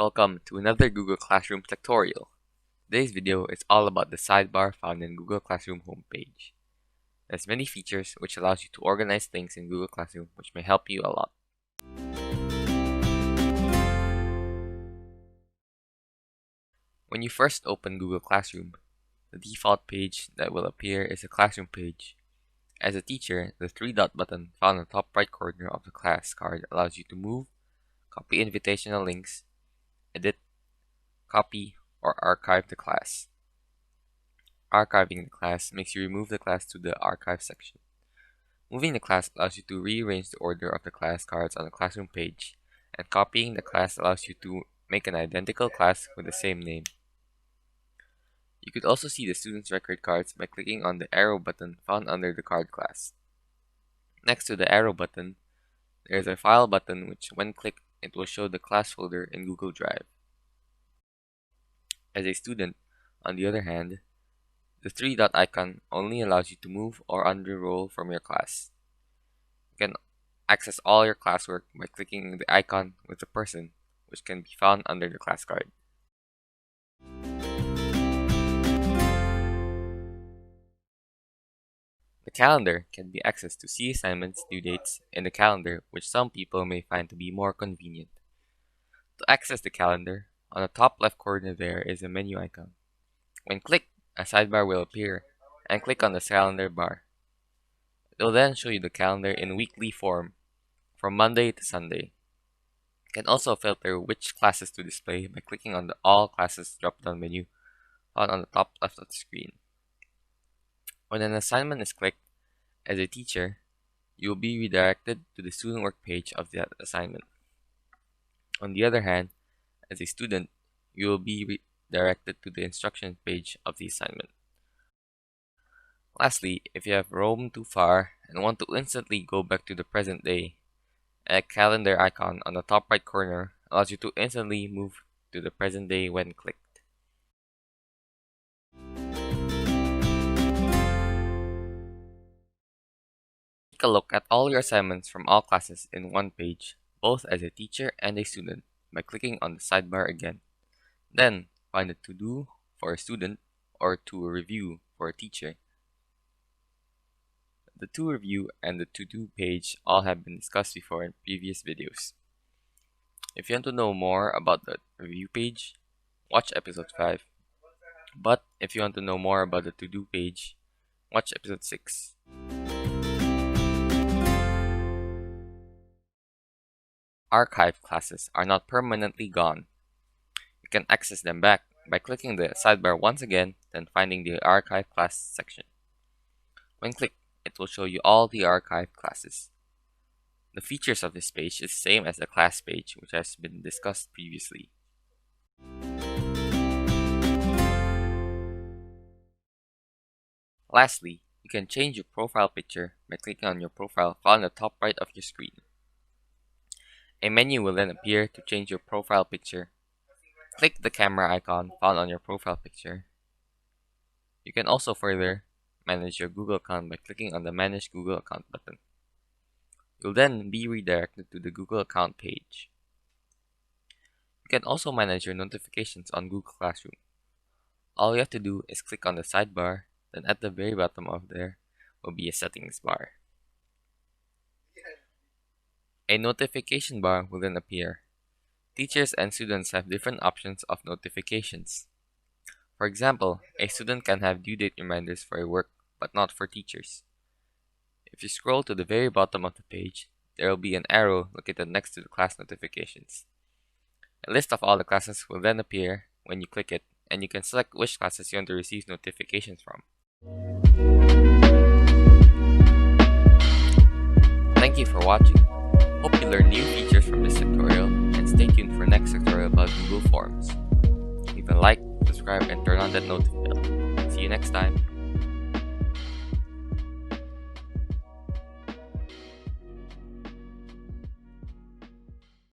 Welcome to another Google Classroom tutorial. Today's video is all about the sidebar found in Google Classroom homepage. It has many features which allows you to organize things in Google Classroom, which may help you a lot. When you first open Google Classroom, the default page that will appear is a classroom page. As a teacher, the three-dot button found in the top right corner of the class card allows you to move, copy invitational links, edit, copy, or archive the class. Archiving the class makes you remove the class to the archive section. Moving the class allows you to rearrange the order of the class cards on the classroom page, and copying the class allows you to make an identical class with the same name. You could also see the student's record cards by clicking on the arrow button found under the card class. Next to the arrow button, there is a file button which, when clicked, it will show the class folder in Google Drive. As a student, on the other hand, the three-dot icon only allows you to move or unroll from your class. You can access all your classwork by clicking the icon with the person, which can be found under the class card. The calendar can be accessed to see assignments, due dates in the calendar, which some people may find to be more convenient. To access the calendar, on the top left corner there is a menu icon. When clicked, a sidebar will appear, and click on the calendar bar. It will then show you the calendar in weekly form, from Monday to Sunday. You can also filter which classes to display by clicking on the All Classes drop-down menu found on the top left of the screen. When an assignment is clicked, as a teacher, you will be redirected to the student work page of that assignment. On the other hand, as a student, you will be redirected to the instruction page of the assignment. Lastly, if you have roamed too far and want to instantly go back to the present day, a calendar icon on the top right corner allows you to instantly move to the present day when clicked. Take a look at all your assignments from all classes in one page, both as a teacher and a student, by clicking on the sidebar again. Then, find a to-do for a student or to review for a teacher. The to review and the to-do page all have been discussed before in previous videos. If you want to know more about the review page, watch episode 5. But if you want to know more about the to-do page, watch episode 6. Archived classes are not permanently gone. You can access them back by clicking the sidebar once again, then finding the Archive Class section. When clicked, it will show you all the archived classes. The features of this page is the same as the class page, which has been discussed previously. Lastly, you can change your profile picture by clicking on your profile found at the top right of your screen. A menu will then appear to change your profile picture. Click the camera icon found on your profile picture. You can also further manage your Google account by clicking on the Manage Google Account button. You'll then be redirected to the Google account page. You can also manage your notifications on Google Classroom. All you have to do is click on the sidebar, then at the very bottom of there will be a settings bar. A notification bar will then appear. Teachers and students have different options of notifications. For example, a student can have due date reminders for a work, but not for teachers. If you scroll to the very bottom of the page, there will be an arrow located next to the class notifications. A list of all the classes will then appear when you click it, and you can select which classes you want to receive notifications from. Thank you for watching. Hope you learned new features from this tutorial, and stay tuned for next tutorial about Google Forms. Leave a like, subscribe, and turn on that notification bell. See you next time.